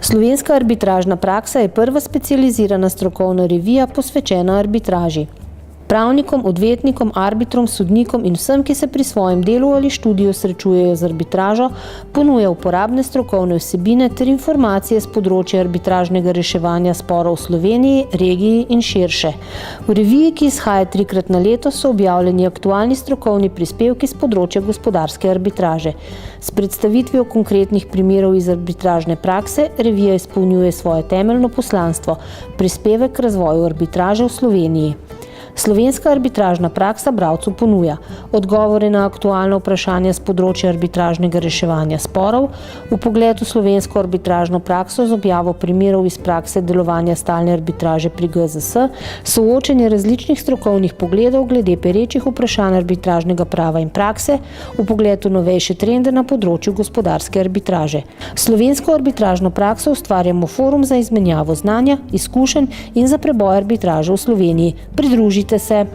Slovenska arbitražna praksa je prva specializirana strokovna revija posvečena arbitraži. Pravnikom, odvetnikom, arbitrom, sodnikom in vsem, ki se pri svojem delu ali študiju srečujejo z arbitražo, ponuja uporabne strokovne vsebine ter informacije z področja arbitražnega reševanja sporov v Sloveniji, regiji in širše. V reviji, ki izhaja 3-krat na leto, so objavljeni aktualni strokovni prispevki z področja gospodarske arbitraže. S predstavitvijo konkretnih primerov iz arbitražne prakse, revija izpolnjuje svoje temeljno poslanstvo – prispevek k razvoju arbitraže v Sloveniji. Slovenska arbitražna praksa bralcu ponuja odgovore na aktualna vprašanja z področja arbitražnega reševanja sporov, vpogled v slovensko arbitražno prakso z objavo primerov iz prakse delovanja stalne arbitraže pri GZS, soočenje različnih strokovnih pogledov glede perečih vprašanj arbitražnega prava in prakse, vpogled v novejše trende na področju gospodarske arbitraže. Slovensko arbitražno prakso ustvarjamo forum za izmenjavo znanja, izkušenj in za preboj arbitraže v Sloveniji. Pridružite se!